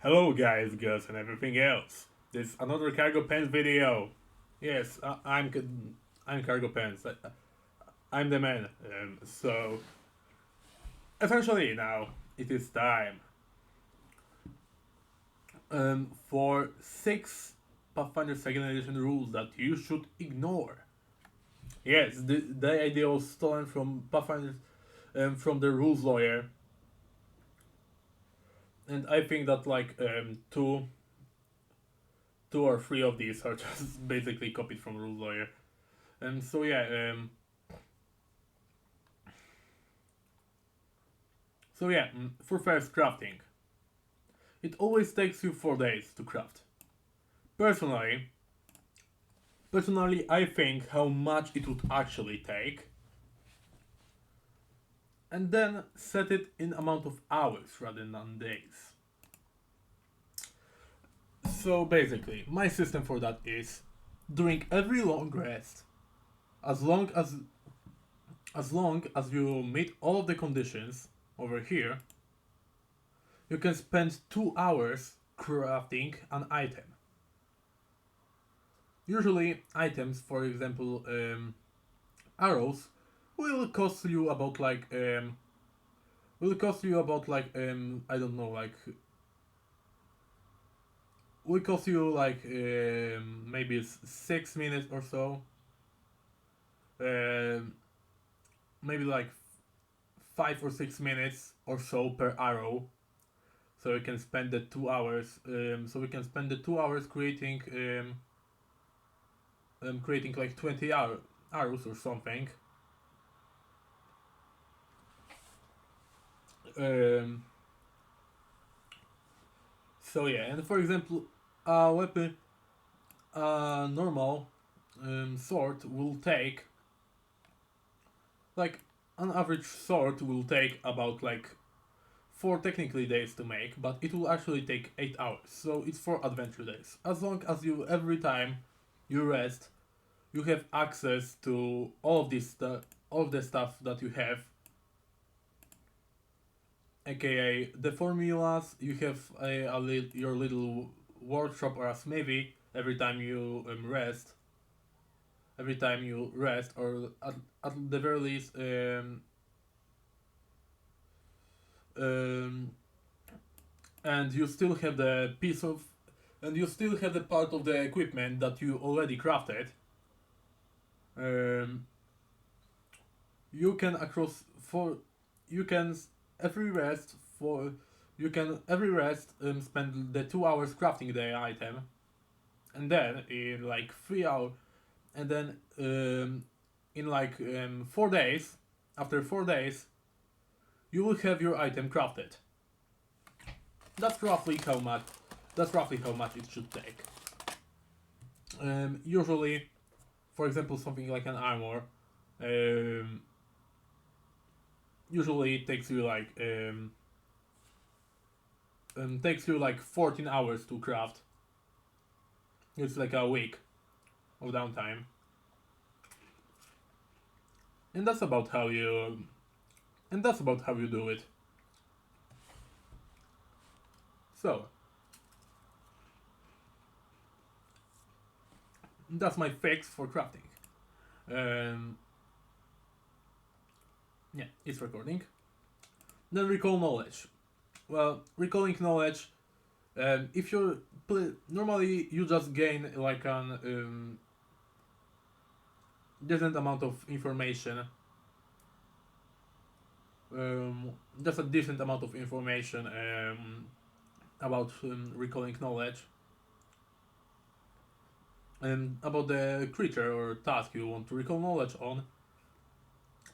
Hello guys, girls and everything else. This is another Cargo Pants video. Yes, I'm Cargo Pants. I'm the man. So essentially now it is time for 6 Pathfinder Second Edition rules that you should ignore. Yes, the idea was stolen from Pathfinder, from the rules lawyer, and I think that like two or three of these are just basically copied from rules lawyer. And so yeah, for first crafting, it always takes you 4 days to craft. Personally, I think how much it would actually take, and then set it in amount of hours rather than days. So basically, my system for that is during every long rest, as long as you meet all of the conditions over here, you can spend 2 hours crafting an item. Usually, items, for example, arrows, will cost you about like I don't know, like will cost you like maybe 6 minutes or so. Um, Maybe like 5 or 6 minutes or so per arrow. So we can spend the 2 hours. So we can spend the 2 hours creating like 20 arrows or something. Um, so yeah, and for example, a weapon, a normal sword will take like an average sword will take about like 4 technically days to make, but it will actually take 8 hours. So it's 4 adventure days. As long as you every time you rest, you have access to all of this stuff, all of the stuff that you have, aka the formulas. You have your little workshop or a smithy every time you rest. Every time you rest, or at the very least, um, and you still have the piece of, and you still have the part of the equipment that you already crafted. Um, you can across for, you can every rest for, you can every rest spend the 2 hours crafting the item, and then in like 3 hours, and then in like 4 days, after 4 days, you will have your item crafted. That's roughly how much. That's roughly how much it should take. Usually, for example, something like an armor, um, usually it takes you like 14 hours to craft. It's like a week of downtime, and that's about how you do it. So that's my fix for crafting. Um, yeah, it's recording. Then recall knowledge. Well, recalling knowledge. If you normally you just gain like an decent amount of information. Just a decent amount of information about recalling knowledge, and about the creature or task you want to recall knowledge on.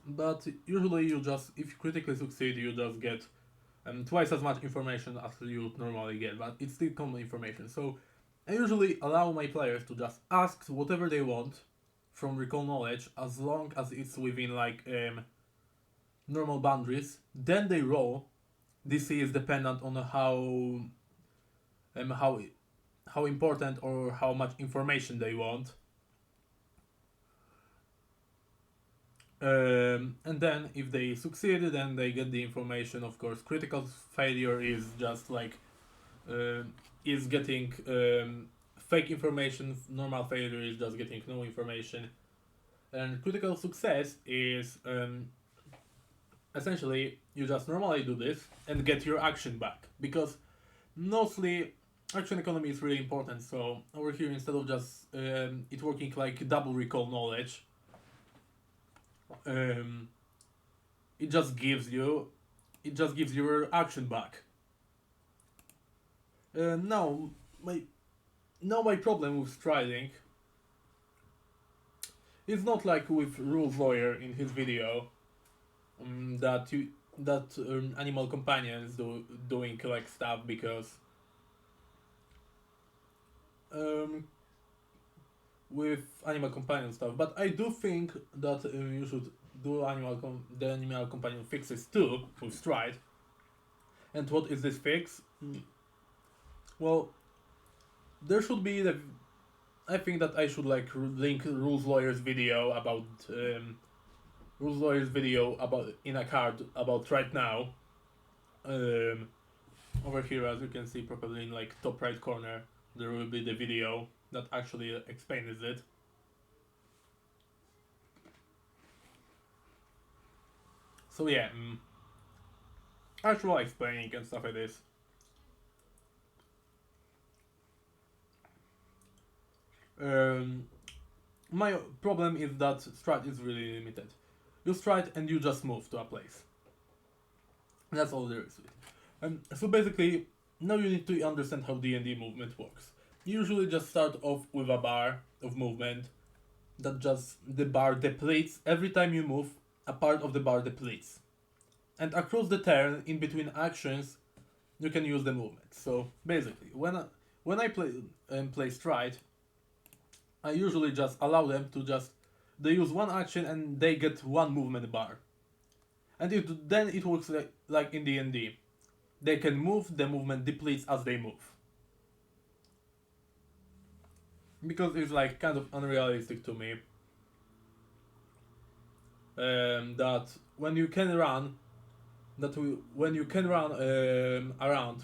But usually, if you critically succeed, you just get twice as much information as you normally get, but it's still common information. So I usually allow my players to just ask whatever they want from recall knowledge, as long as it's within like normal boundaries. Then they roll. DC is dependent on um, how how important or how much information they want. And then if they succeed, then they get the information. Of course, critical failure is just like is getting fake information. Normal failure is just getting no information, and critical success is essentially you just normally do this and get your action back, because mostly action economy is really important. So over here, instead of just it working like double recall knowledge, um, it just gives you your action back. Now my my problem with striding is not like with Rules Lawyer in his video, that animal companions doing like stuff, because um, with animal companion stuff. But I do think that you should do the animal companion fixes too with stride. And what is this fix? Well, there should be the. I think that I should like link Rules Lawyer's video about in a card about right now. Um, Over here, as you can see, probably in like top right corner, there will be the video that actually explains it. So yeah, actual explaining and stuff like this. Um, my problem is that strat is really limited. You strat and you just move to a place. That's all there is to it. So basically, now you need to understand how D&D movement works. You usually just start off with a bar of movement that just the bar depletes every time you move. A part of the bar depletes, and across the turn, in between actions, you can use the movement. So basically, when I play stride, I usually just allow them to just they use one action and they get one movement bar, and then it works like in D&D. They can move, the movement depletes as they move, because it's like kind of unrealistic to me that when you can run around,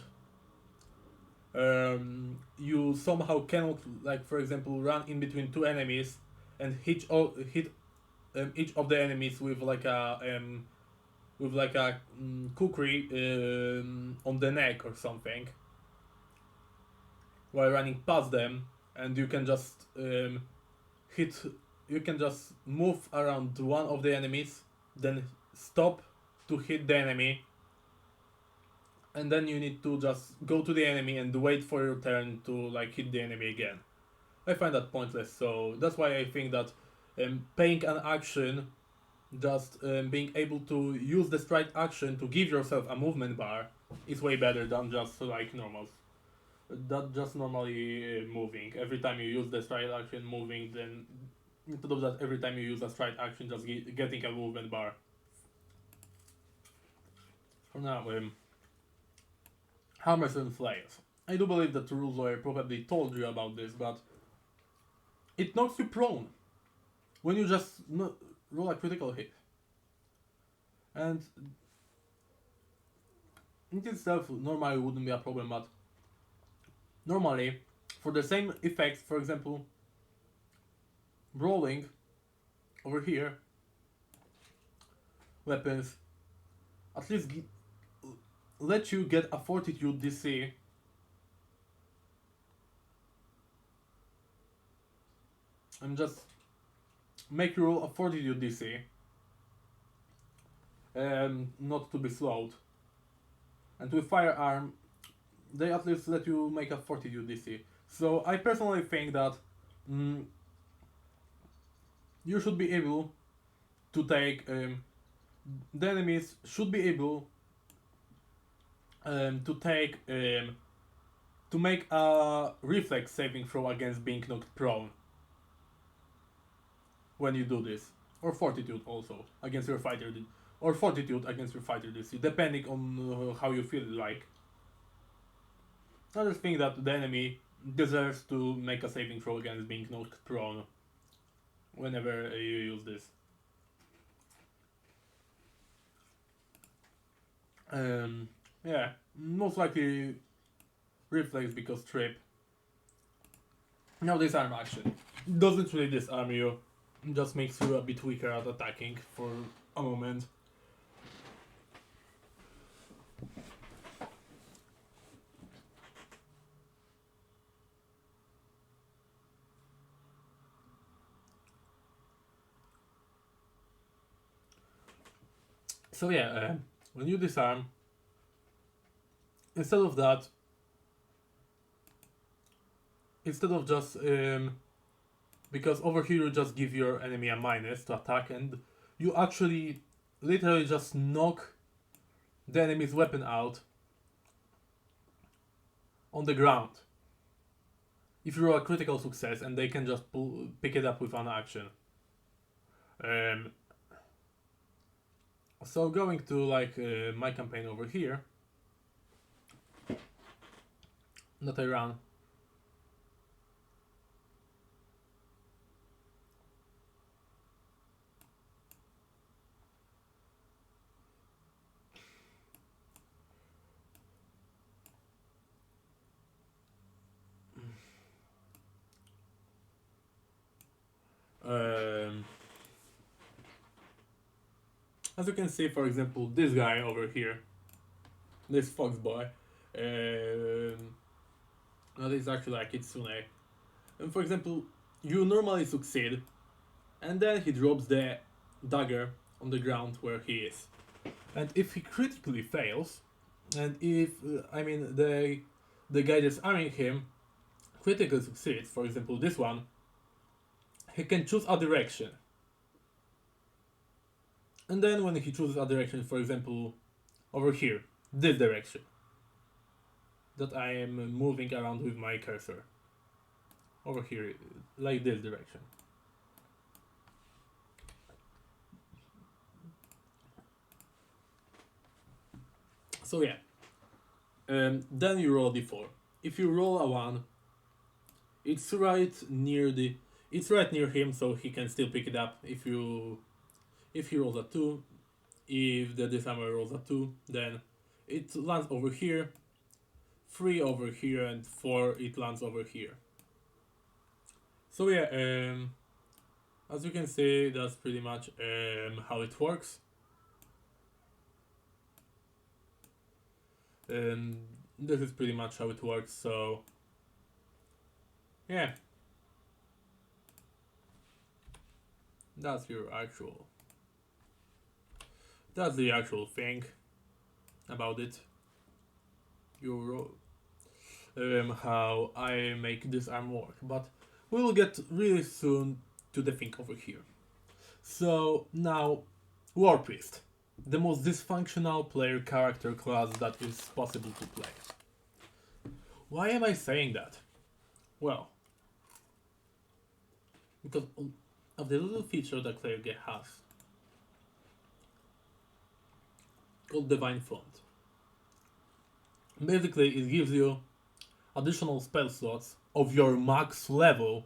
you somehow cannot, like for example, run in between two enemies and hit each of the enemies with like a kukri on the neck or something while running past them, and you can just hit you can just move around one of the enemies, then stop to hit the enemy, and then you need to just go to the enemy and wait for your turn to like hit the enemy again. I find that pointless, so that's why I think that paying an action, just being able to use the strike action to give yourself a movement bar, is way better than just like normally moving. Every time you use the strike action moving, then instead of that, every time you use a strike action, just getting a movement bar. For now, hammers and flails. I do believe that the rules lawyer probably told you about this, but it knocks you prone when you just roll a critical hit. And in itself, normally wouldn't be a problem, but normally, for the same effects, for example, rolling over here, weapons, at least let you get a fortitude DC. And just make you roll a fortitude DC, not to be slowed. And with firearm, they at least let you make a fortitude DC. So I personally think that you should be able to take the enemies should be able to take to make a reflex saving throw against being knocked prone when you do this, or fortitude also against your fighter, or fortitude against your fighter DC, depending on how you feel like. I just think that the enemy deserves to make a saving throw against being knocked prone whenever you use this. Yeah, most likely reflex because trip. Now disarm action. Doesn't really disarm you, just makes you a bit weaker at attacking for a moment. So yeah, when you disarm, instead of that, instead of just because over here you just give your enemy a minus to attack, and you actually literally just knock the enemy's weapon out on the ground. If you roll a critical success, and they can just pick it up with an action. So going to like my campaign over here that I run. As you can see, for example, this guy over here, this fox boy, that is actually a kitsune. And for example, you normally succeed, and then he drops the dagger on the ground where he is. And if he critically fails, and if the guy that's arming him critically succeeds, for example this one, he can choose a direction. And then when he chooses a direction, for example over here, this direction that I am moving around with my cursor, over here, like this direction. So yeah, then you roll d4. If you roll a 1, it's right near him, so he can still pick it up. If he rolls a 2, if the disarmer rolls a 2, then it lands over here, 3 over here, and 4 it lands over here. So yeah, as you can see, that's pretty much how it works. This is pretty much how it works, so yeah, that's the actual thing about it. How I make this arm work, but we'll get really soon to the thing over here. So now, War Priest, the most dysfunctional player character class that is possible to play. Why am I saying that? Well, because of the little feature that Cleric has called Divine Font. Basically, it gives you additional spell slots of your max level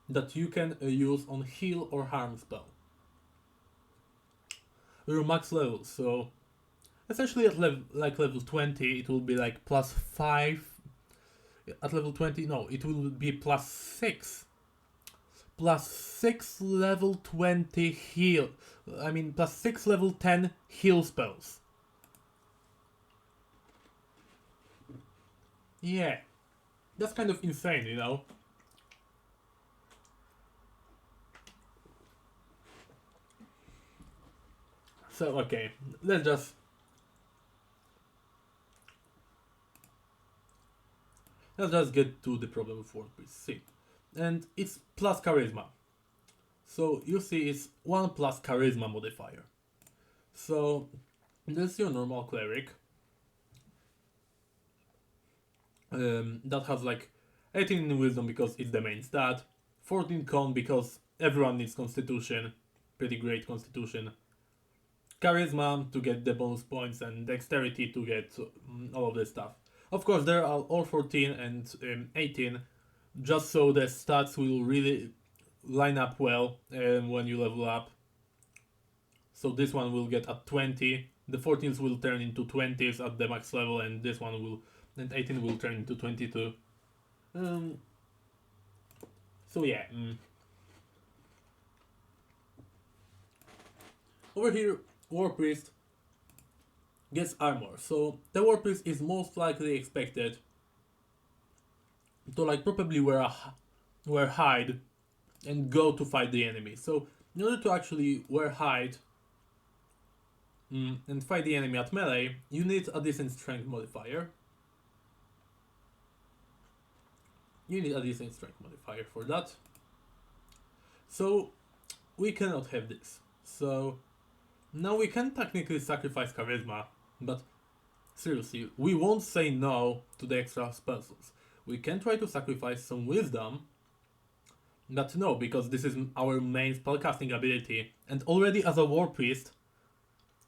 that you can use on heal or harm spell. Your max level, so essentially at level 20 it will be like plus 5. At level 20, no, it will be plus 6. Plus 6 level 20 heal. Plus 6 level 10 heal spells. Yeah, that's kind of insane, you know? So, okay, let's just get to the problem of War Priest. See, and it's plus charisma. So you see, it's 1 plus charisma modifier. So this is your normal cleric. That has like 18 in wisdom because it's the main stat, 14 con because everyone needs constitution, pretty great constitution, charisma to get the bonus points, and dexterity to get all of this stuff. Of course, there are all 14 and 18, just so the stats will really line up well when you level up. So this one will get at 20, the 14s will turn into 20s at the max level, and this one will, and 18 will turn into 22. So yeah. Over here, War Priest gets armor. So the War Priest is most likely expected to like probably wear hide and go to fight the enemy. So in order to actually wear hide and fight the enemy at melee, you need a decent strength modifier. You need a decent strength modifier for that. So we cannot have this. So now we can technically sacrifice charisma, but seriously, we won't say no to the extra spell slots. We can try to sacrifice some wisdom, but no, because this is our main spellcasting ability, and already as a war priest,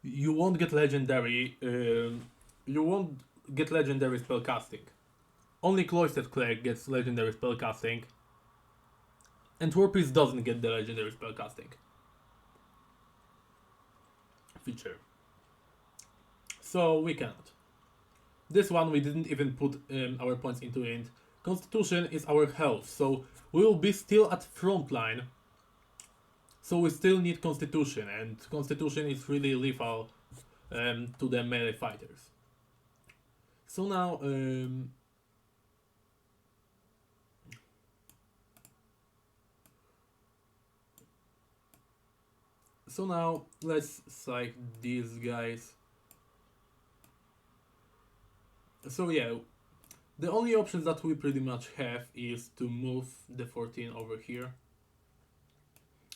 you won't get legendary. You won't get legendary spellcasting. Only Cloistered Cleric gets legendary spellcasting, and War Priest doesn't get the legendary spellcasting feature. So we cannot. This one we didn't even put our points into it. Constitution is our health, so we will be still at frontline. So we still need Constitution, and Constitution is really lethal to the melee fighters. So now, let's psych these guys. So yeah, the only options that we pretty much have is to move the 14 over here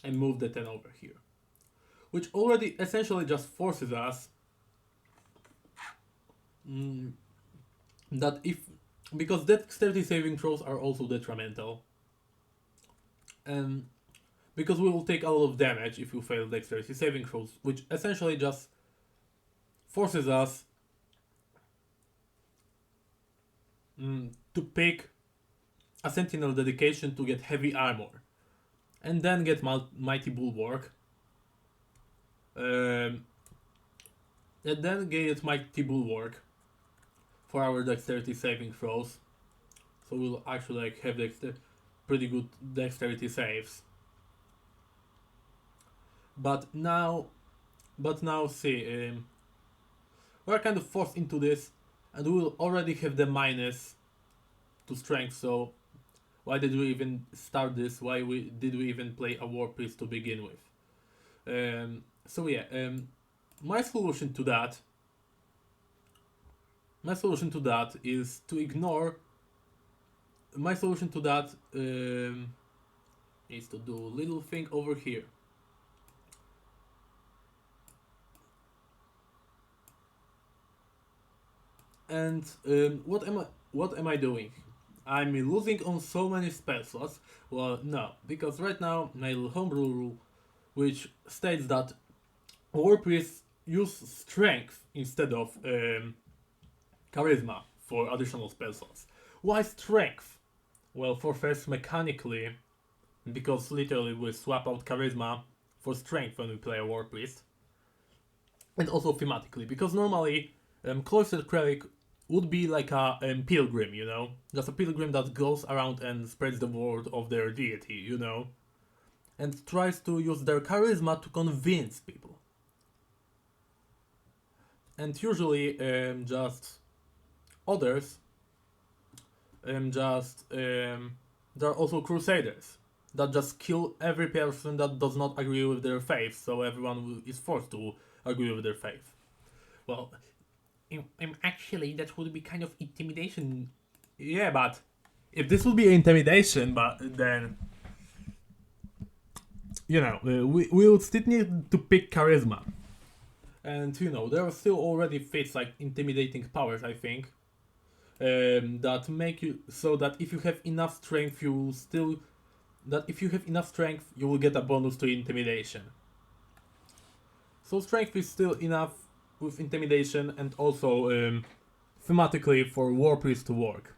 and move the 10 over here, which already essentially just forces us that because dexterity saving throws are also detrimental, and because we will take a lot of damage if you fail dexterity saving throws, which essentially just forces us to pick a Sentinel dedication to get heavy armor, and then get Mighty Bulwark, and then get Mighty Bulwark for our dexterity saving throws. So we'll actually like have pretty good dexterity saves. But now see, we're kind of forced into this, and we will already have the minus to strength, so why did we even start this? Why did we even play a War Priest to begin with? So yeah, my solution to that is to ignore. My solution to that is to do a little thing over here. And what am I doing? I'm losing on so many spell slots. Well, no, because right now my homebrew rule, which states that War Priests use strength instead of charisma for additional spell slots. Why strength? Well, for first, mechanically, because literally we swap out charisma for strength when we play a War Priest, and also thematically, because normally Cloistered Cleric would be like a pilgrim, you know? Just a pilgrim that goes around and spreads the word of their deity, you know? And tries to use their charisma to convince people. And usually, just others, there are also crusaders that just kill every person that does not agree with their faith, so everyone is forced to agree with their faith. Well, actually, that would be kind of intimidation. Yeah, but if this would be intimidation, but then you know, we would still need to pick charisma, and you know, there are still already fates like intimidating powers, I think, that make you so that if you have enough strength, you will get a bonus to intimidation. So strength is still enough with intimidation, and also thematically for War Priest to work.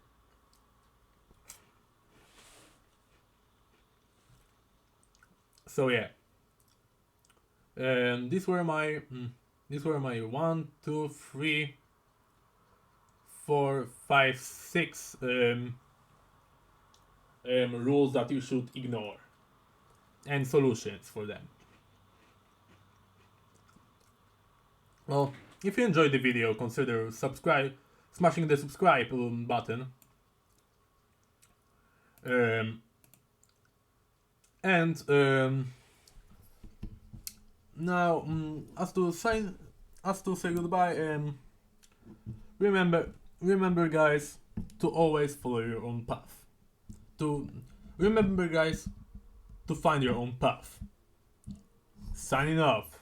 So yeah, these were my these were my 1, 2, 3, 4, 5, 6 rules that you should ignore and solutions for them. Well, if you enjoyed the video, consider smashing the subscribe button. Now, as to say goodbye, remember, guys, to always follow your own path. Remember, guys, to find your own path. Signing off.